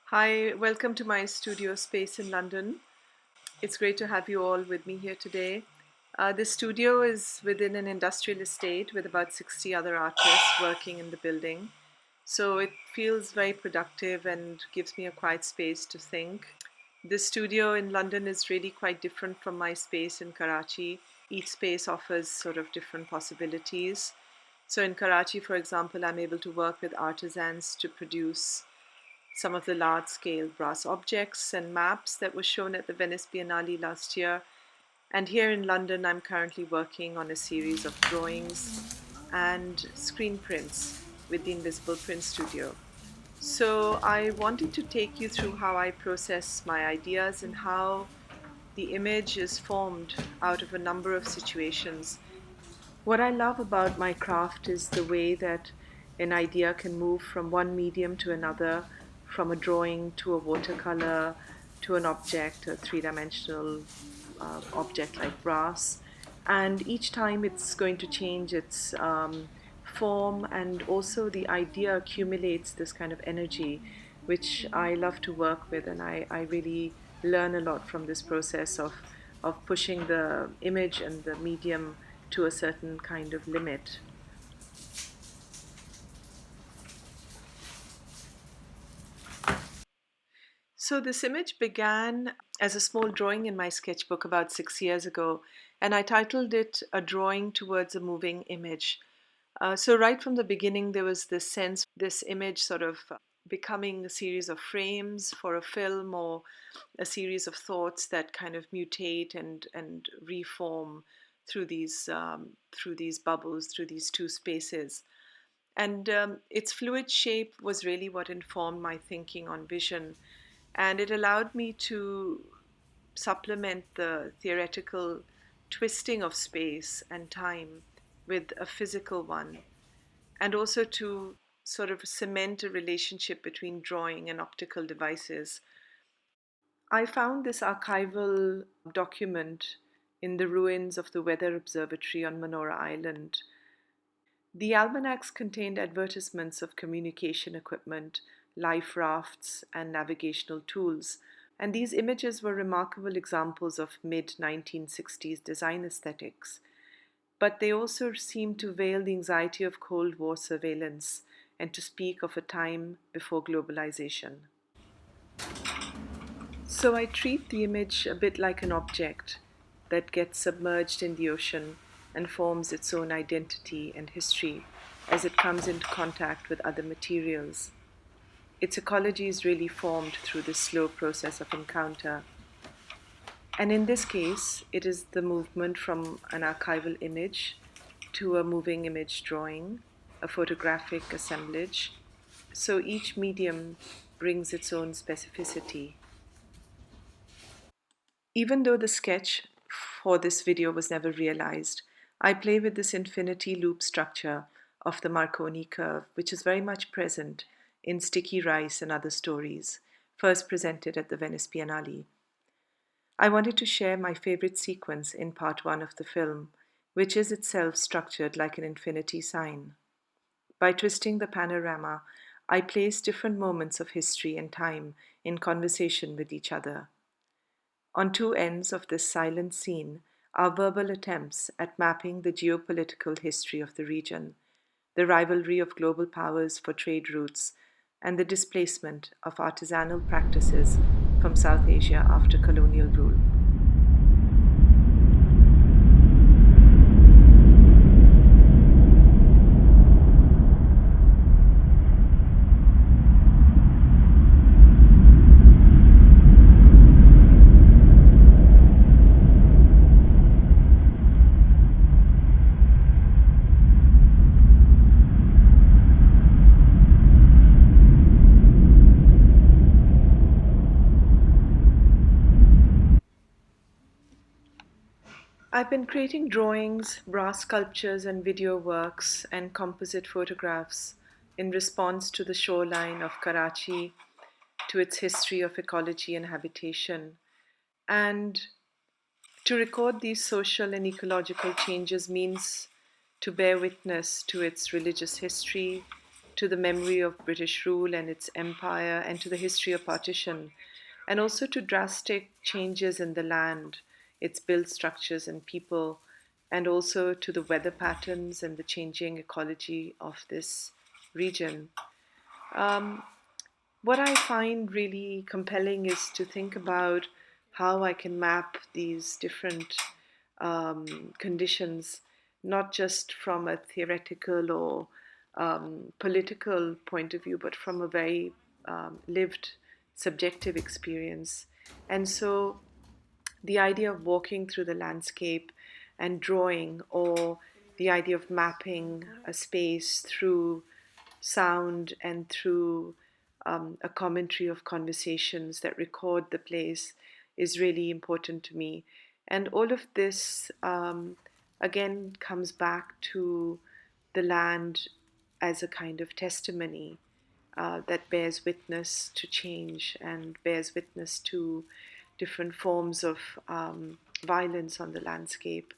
Hi, welcome to my studio space in London. It's great to have you all with me here today. The studio is within an industrial estate with about 60 other artists working in the building. So it feels very productive and gives me a quiet space to think. The studio in London is really quite different from my space in Karachi. Each space offers sort of different possibilities. So in Karachi, for example, I'm able to work with artisans to produce some of the large scale brass objects and maps that were shown at the Venice Biennale last year. And here in London, I'm currently working on a series of drawings and screen prints with the Invisible Print Studio. So I wanted to take you through how I process my ideas and how the image is formed out of a number of situations. What I love about my craft is the way that an idea can move from one medium to another, from a drawing to a watercolor to an object, a three-dimensional object like brass. And each time it's going to change its form, and also the idea accumulates this kind of energy, which I love to work with. And I really learn a lot from this process of pushing the image and the medium to a certain kind of limit. So, this image began as a small drawing in my sketchbook about 6 years ago, and I titled it A Drawing Towards a Moving Image. So, right from the beginning, there was this sense, this image sort of becoming a series of frames for a film or a series of thoughts that kind of mutate and reform through these bubbles, through these two spaces. And its fluid shape was really what informed my thinking on vision. And it allowed me to supplement the theoretical twisting of space and time with a physical one, and also to sort of cement a relationship between drawing and optical devices. I found this archival document in the ruins of the Weather Observatory on Manora Island. The almanacs contained advertisements of communication equipment, life rafts, and navigational tools, and these images were remarkable examples of mid 1960s design aesthetics. But they also seemed to veil the anxiety of Cold War surveillance and to speak of a time before globalization. So I treat the image a bit like an object that gets submerged in the ocean and forms its own identity and history as it comes into contact with other materials. Its ecology is really formed through this slow process of encounter. And in this case, it is the movement from an archival image to a moving image drawing, a photographic assemblage. So each medium brings its own specificity. Even though the sketch for this video was never realized, I play with this infinity loop structure of the Marconi curve, which is very much present in Sticky Rice and Other Stories, first presented at the Venice Biennale. I wanted to share my favorite sequence in part one of the film, which is itself structured like an infinity sign. By twisting the panorama, I place different moments of history and time in conversation with each other. On two ends of this silent scene are verbal attempts at mapping the geopolitical history of the region, the rivalry of global powers for trade routes, and the displacement of artisanal practices from South Asia after colonial rule. I've been creating drawings, brass sculptures, and video works and composite photographs in response to the shoreline of Karachi, to its history of ecology and habitation. And to record these social and ecological changes means to bear witness to its religious history, to the memory of British rule and its empire, and to the history of partition, and also to drastic changes in the land, its built structures and people, and also to the weather patterns and the changing ecology of this region. Um, what I find really compelling is to think about how I can map these different conditions, not just from a theoretical or political point of view, but from a very lived, subjective experience. And so the idea of walking through the landscape and drawing, or the idea of mapping a space through sound and through a commentary of conversations that record the place, is really important to me. And all of this, again, comes back to the land as a kind of testimony that bears witness to change and bears witness to different forms of violence on the landscape.